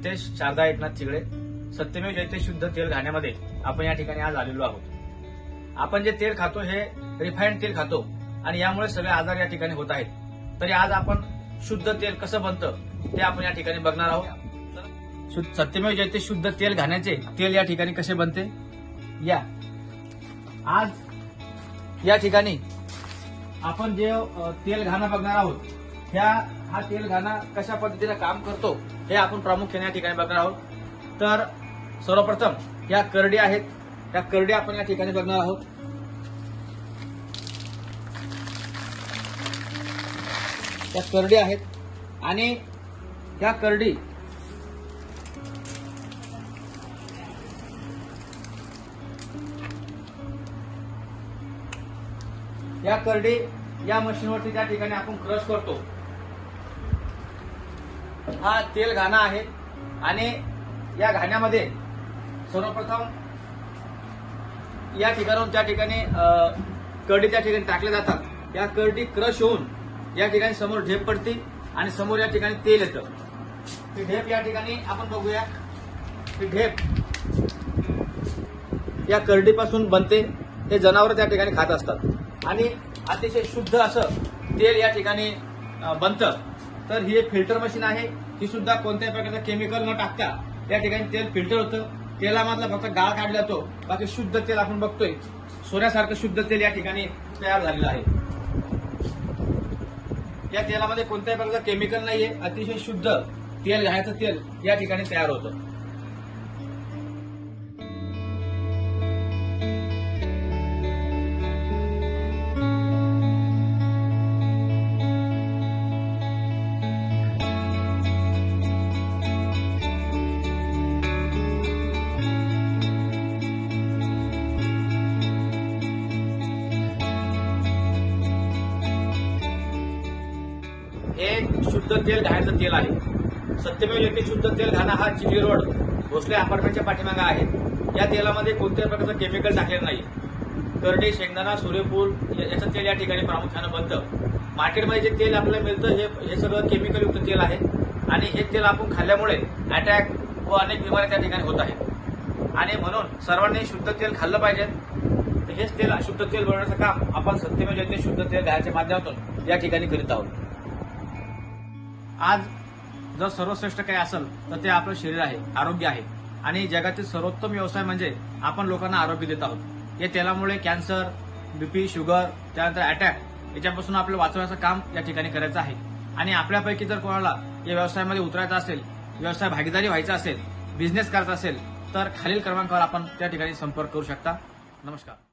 रितेश शारदा एकनाथ चिगळे, सत्यमेव जयते शुद्ध तेल घाण्यामध्ये आपण या ठिकाणी आज आलेलो आहोत। आपण जे तेल खातो हे रिफाइंड तेल खातो आणि यामुळे सगळे आजार या ठिकाणी होत आहेत। तरी आज आपण शुद्ध तेल कसं बनतं ते आपण या ठिकाणी बघणार आहोत। सत्यमेव जयते शुद्ध तेल घाण्याचे तेल या ठिकाणी कसे बनते या आज या ठिकाणी आपण जे तेल घाणा बघणार आहोत हा तेल घाणा कशा पद्धतीने काम करतो हे आपण प्रामुख्याने या ठिकाणी बघणार आहोत। तर सर्वप्रथम या करडी आहेत, त्या करडी आपण या ठिकाणी बघणार आहोत। त्या करडी आहेत आणि या करडी या मशीनवरती त्या ठिकाणी आपण क्रश करतो। हा तेल घाणा आहे आणि या घाण्यामध्ये सर्वप्रथम या ठिकाणाहून त्या ठिकाणी करडी त्या ठिकाणी टाकल्या जातात। या करडी क्रश होऊन या ठिकाणी समोर ढेप पडते आणि समोर या ठिकाणी तेल येतं। ही ढेप या ठिकाणी आपण बघूया, ही ढेप या करडीपासून बनते। हे जनावर त्या ठिकाणी खात असतात आणि अतिशय शुद्ध असं तेल या ठिकाणी बनतं। तर ही एक फिल्टर मशीन आहे, ही सुद्धा कोणत्याही प्रकारचं केमिकल न टाकता या ठिकाणी तेल फिल्टर होतं। तेलामधला फक्त गाळ काढला जातो, बाकी शुद्ध तेल आपण बघतोय सोन्यासारखं शुद्ध तेल या ठिकाणी तयार झालेलं आहे। या तेलामध्ये कोणत्याही प्रकारचं केमिकल नाहीये, अतिशय शुद्ध तेल घाण्याचं तेल या ठिकाणी तयार होतं। हे शुद्ध तेल घाण्याचं तेल आहे। सत्यमेव जयते शुद्ध तेल घाणा हा चिखली रोड भोसले अपार्टमेंटच्या पाठीमागे आहे। या तेलामध्ये कोणत्याही प्रकारचं केमिकल टाकलेलं नाही। करडी, शेंगदाणा, सूर्यफूल याचं तेल या ठिकाणी प्रामुख्यानं बनतं। मार्केटमध्ये जे तेल आपल्याला मिळतं हे सगळं केमिकलयुक्त तेल आहे आणि हे तेल आपण खाल्ल्यामुळे अटॅक व अनेक बिमाऱ्या त्या ठिकाणी होत आहेत आणि म्हणून सर्वांनी शुद्ध तेल खाल्लं पाहिजे। हेच तेल शुद्ध तेल बनवण्याचं काम आपण सत्यमेव जयते शुद्ध तेल घाण्याच्या माध्यमातून या ठिकाणी करीत आहोत। आज जर सर्वश्रेष्ठ काही असेल तर ते आपलं शरीर आहे, आरोग्य आहे आणि जगातील सर्वोत्तम व्यवसाय म्हणजे आपण लोकांना आरोग्य देत आहोत। या तेलामुळे कॅन्सर, बीपी, शुगर, त्यानंतर अटॅक याच्यापासून आपलं वाचवण्याचं काम या ठिकाणी करायचं आहे आणि आपल्यापैकी जर कोणाला या व्यवसायामध्ये उतरायचं असेल, व्यवसाय भागीदारी व्हायचा असेल, बिझनेस करायचा असेल तर खालील क्रमांकावर आपण त्या ठिकाणी संपर्क करू शकता। नमस्कार।